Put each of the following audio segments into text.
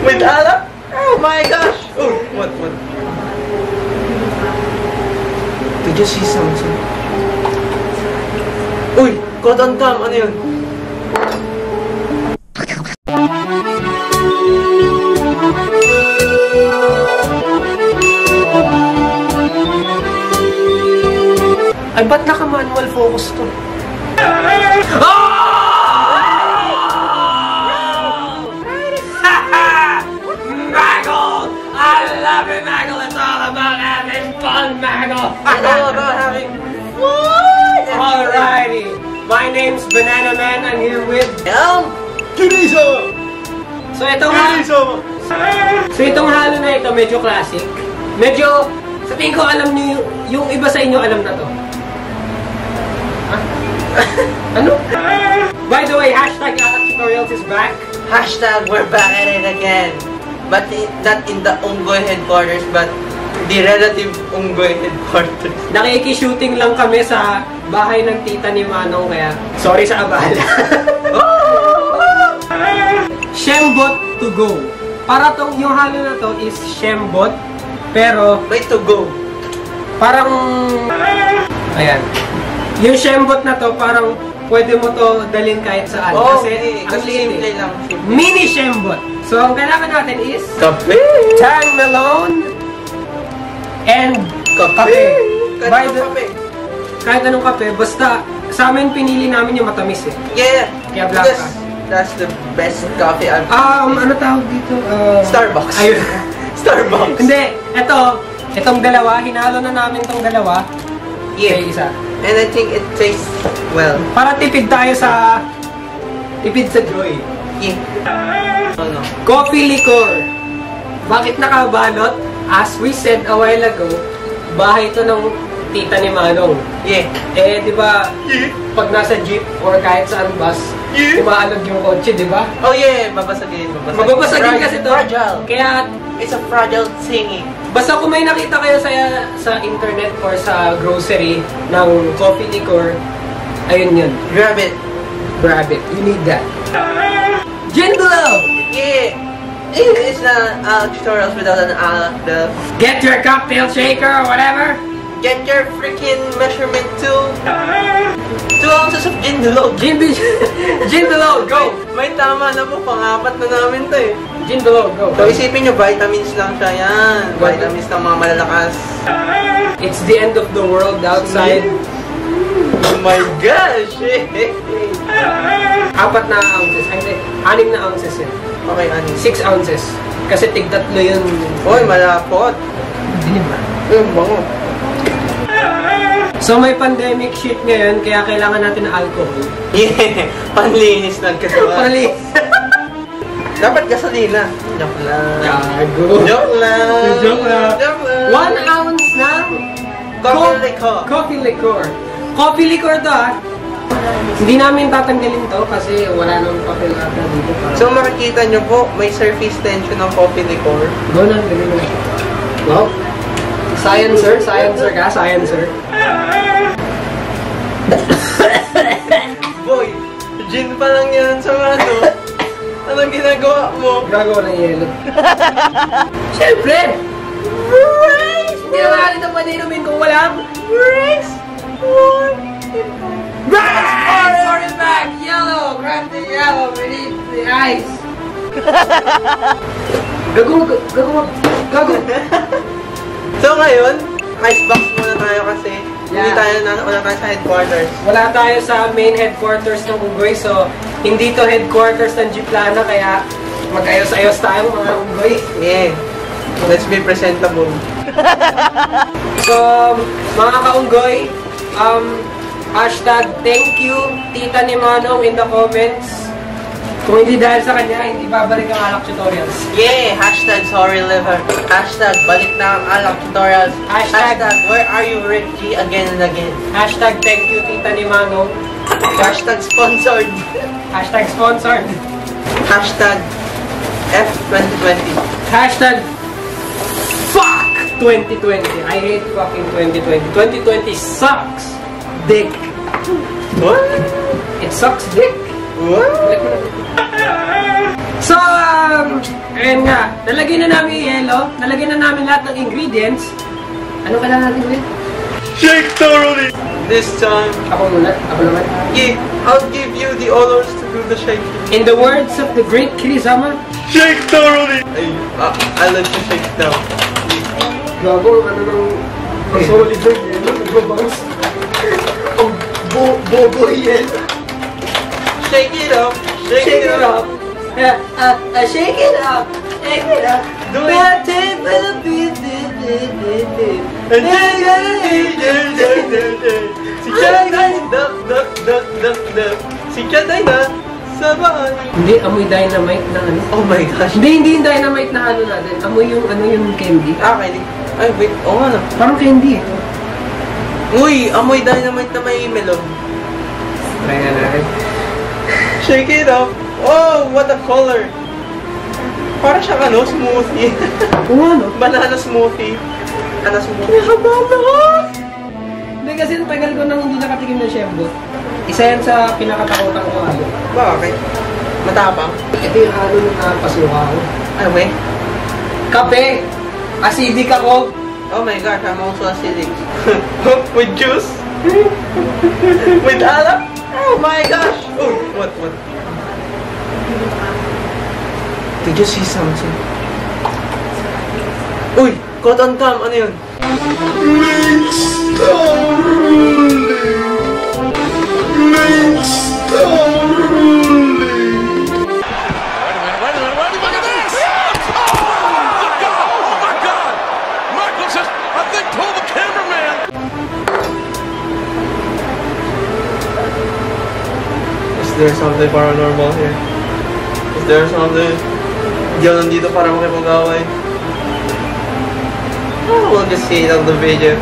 With alak? Oh my gosh! Oh, what? Did you see something? Uy! Caught on cam! Ano yun? Ay, ba't naka-manual focus to? Maggle! I love it, Maggle! It's all about having fun, Maggle! It's all about having fun! Alrighty! My name's Banana Man. I'm here with... Chorizo! So itong halo na ito, medyo classic. Medyo, sa tingin ko alam niyo, yung iba sa inyo alam na to. Ano? By the way, hashtag Alak Tutorials is back. Hashtag we're back at it again. But not in the Unggoy headquarters, but the relative Unggoy headquarters. Nakiki-shooting lang kami sa bahay ng tita ni Manong, kaya sorry sa abala. Shembot to go. Para tong yung halo na to is Shembot, pero may to go. Parang ayan. Yung Shembot na to, parang pwede mo to dalhin kahit saan. Kasi simple lang. Mini Shembot. So, ang kailangan natin is kape, Tangmelon, and kape. Kahit anong kape, basta sa amin pinili namin yung matamis eh. Yeah. Kaya black ka. That's the best coffee I've ano tawag dito? Starbucks. Ayun. Starbucks. Hindi, itong dalawa, hinalo na namin itong dalawa. Yeah. Okay, isa. And I think it tastes well. Para tipid tayo sa joy. Yeah. No. Coffee liquor. Bakit nakabalot? As we said a while ago, bahay ito ng tita ni Manong. Yeah. Eh, di ba, pag nasa jeep or kahit saan bus, umaalog yung kotse, di ba? Oh yeah, babasagin. Mababasagin kasi ito. Fragile. Kaya, it's a fragile thingy. basta kung may nakita kayo sa internet or sa grocery ng coffee liquor, ayun yun. Grab it. Grab it. You need that. Jingle! Yeah. It's not tutorials without an the Get your cocktail shaker or whatever. Get your freaking measurement tool. 2 ounces of Jingle. Jingle, go! May tama na po, pang-apat na namin to eh. Jingle, go! So isipin nyo, vitamins lang siya yan. Vitamins ng mga malalakas. It's the end of the world outside. Oh my gosh! 4 na ounces. Ay, 6 na ounces yun. Okay, 6 ounces. Kasi tig-3 yun. Uy, malapot. Dilim ba? Bango. So may pandemic shit ngayon, kaya kailangan natin ng alcohol. Yeah, panlinis ng katawan. Panlinis. Dapat gasolina. Joke lang. Gago. Joke lang. Joke lang. 1 ounce ng coffee liquor. Coffee liquor to ha. Hindi namin tatanggalin to kasi wala nang papel ata dito. So makikita nyo po, may surface tension ng coffee liquor. Go na, ganun na. Wow. Sciencer ka, sciencer. Boy, gin pa lang yan sa ano. Anong ginagawa mo? Gagawa ng yelo. Siyempre! Rice! Hindi naman natin ito pwede inumin kung walang rice! Rice! Pour it back! Yellow! Grab the yellow beneath the ice! Gago! So ngayon, icebox muna tayo kasi hindi wala tayo sa headquarters. Wala tayo sa main headquarters ng Unggoy, so hindi to headquarters ng Jeeplana, kaya mag-ayos-ayos tayo mga Unggoy. Yeah. Let's be presentable. So, mga ka-Unggoy, hashtag thank you tita ni Manong in the comments. Kung hindi dahil sa kanya, hindi babalik ang Alak Tutorials. Yeah! Hashtag sorry liver. Hashtag balik na ang Alak Tutorials. Hashtag where are you Reggie again and again. Hashtag thank you tita ni Manong. Hashtag sponsored. Hashtag sponsored. Hashtag F2020. Hashtag fuck 2020. I hate fucking 2020. 2020 sucks dick. What? It sucks dick. What? So, ayun nga, nilagay na namin yung yellow, nalagyan na namin lahat ng ingredients. Ano kailangan natin ulit? Shake thoroughly! This time, Ako muna, ako naman. I'll give you the honors to do the shaking. In the words of the great Kirizama, Shake thoroughly! I'll let you shake now. gago, ano nang solid yung yellow, nagbabangs. Ang bobo yellow. Shake it up! Shake it up! Shake it up! Shake it up! Do it! Si Chanay, duck, duck, duck, duck, duck. Si Chanay na, sabay. Hindi, amoy dynamite na ano. Oh my gosh. Hindi yung dynamite na ano natin. Amoy yung ano yung candy. Okay. Ay, wait. Oo nga na. Parang candy eh. Uy, amoy dynamite na may melon. Try nga natin. Shake it up. Oh, what a color. Parang siyang ano, smoothie. Oo ano? Banana smoothie. Ano smoothie? Banana! Hindi kasi tagal ko nang hindi nakatikim ng Shembot. Isa yan sa pinakatakutan ko halo. Bakit? Matapang? Ito yung halo nung nakapasuka ko. Ano ba eh? Kape! Acidic ako! Oh my gosh, I'm also acidic. With juice? With alak? Oh my gosh! Oh, what? Did you see something? Uy! Cotton cam! Ano yun? Is there something paranormal here? Is there something? Hindi ako nandito para makipag-away. We'll just see it on the video.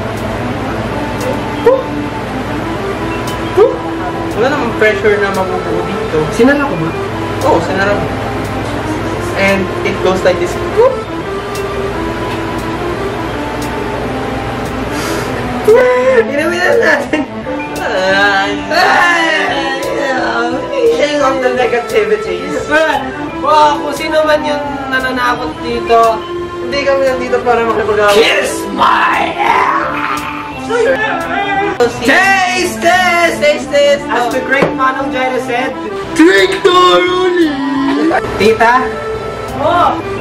Wala namang pressure na mabubuo dito. Sinala ko ba? Oo, sinarap. And it goes like this. Inawinan natin! Shake off the negativities. Wow, kung sino man yung nananakot dito, Hindi kami nandito para makipag-away. kiss my ass! Taste this! Taste this! As the great Manong Jaina said, Drink thoroughly! Tita,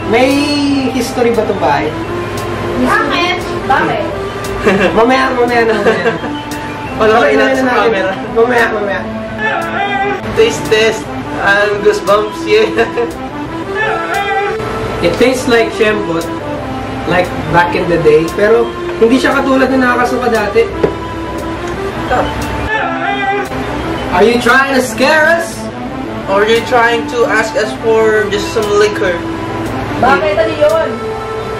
may history ba itong bahay? Bakit? Bakit? Mamaya na. Wala Okay, ilan sa camera. Mamaya. Taste test. Goosebumps, yeah. It tastes like Shembot, like back in the day, pero hindi siya katulad na nakakasuka dati. Are you trying to scare us? Or are you trying to ask us for just some liquor? Bakit ano yun?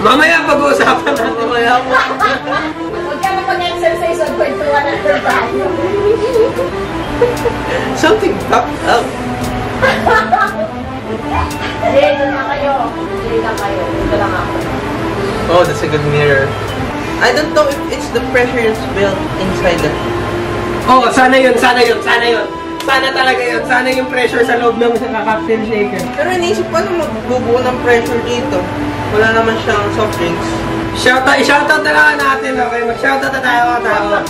Mamaya pag-uusapan natin. Mamaya mo. Huwag ka mag-exercise at kwentuhan natin tayo. Something popped up. Hindi, doon na kayo. Hindi lang kayo. Dito lang ako. Oh, that's a good mirror. I don't know if it's the pressure that's built inside the... Oh, sana yun. Sana talaga yun. Sana yung pressure sa loob ng cocktail shaker. Pero iniisip ko na magbubuo ng pressure dito. Wala naman siyang soft drinks. Shoutout na lang natin, okay? Mag-shoutout na tayo mga tao.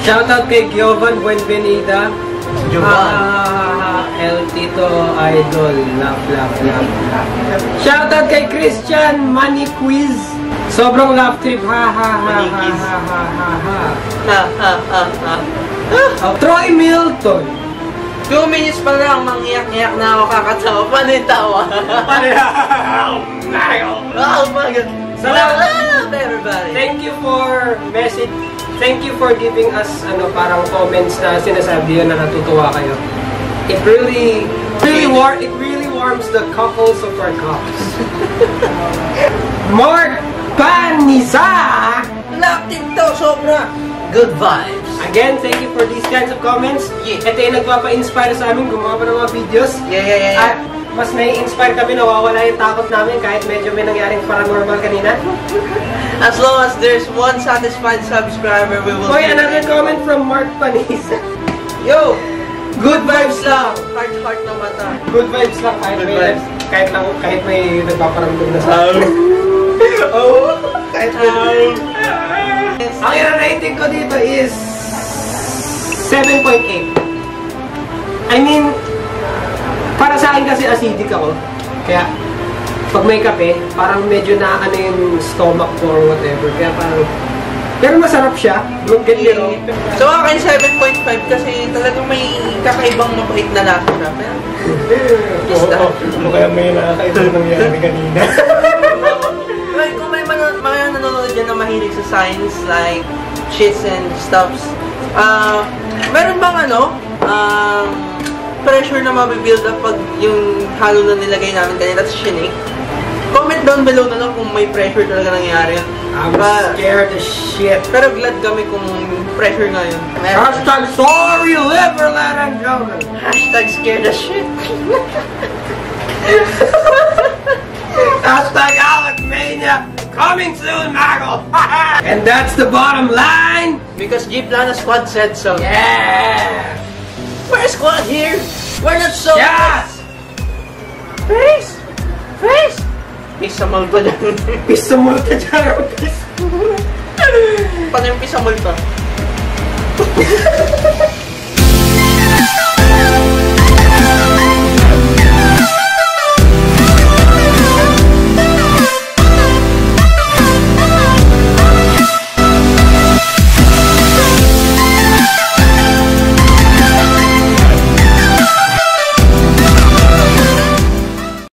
Shoutout kay Giovan Buenvenida. El Tito Idol. Laugh. Shoutout kay Christian Money Quiz. Sobrang laugh trip. Manikis. Troy Milton. 2 minutes pa lang, mangiyak-iyak na ako kakatawa. Paano yung tawa? Oh my God! Salamat everybody! Thank you for giving us parang comments na sinasabi yun na natutuwa kayo. It really warms the cockles of our cups. Mark Panisa! Love to sobra! Good vibes! Again, thank you for these kinds of comments. Yeah. Ito yung nagpapa-inspire sa amin gumawa pa ng mga videos. Yeah. At mas nai-inspire kami, nawawala yung takot namin kahit medyo may nangyaring paranormal kanina. As long as there's one satisfied subscriber, we will... Hoy, another comment from Mark Panisa. Yo! Good vibes lang! Heart na mata. Good vibes lang kahit Good may vibes. kahit may nagpaparamdam na sa akin. Oh, kahit may... Ang rating ko dito is 7.8. I mean, para sa akin kasi acidic ako. Kaya, pag may kape, parang medyo na yung stomach ko or whatever. Kaya parang... Pero masarap siya. Don't get me wrong. So, akin 7.5 kasi talagang may kakaibang mapait na lasa siya. Pero, Ano kaya may nakakaibang nangyari kanina? like, kung may mga nanonood dyan na mahilig sa science, like, shits and stuffs, meron bang pressure na mabibuild up pag yung halo na nilagay namin kanina, that's shinik? Comment down below na lang kung may pressure talaga nangyari. I'm scared as shit. Pero glad kami kung pressure nga yun. Hashtag sorry liver, ladies and gentlemen. Hashtag scared as shit. Hashtag Alexmania coming soon, Michael. And that's the bottom line. Because G Plana Squad said so. Yeah. We're a squad here. We're not so. Yes. Face. Face. Pisa multa dyan. Pisa multa dyan. Paano yung pisa multa?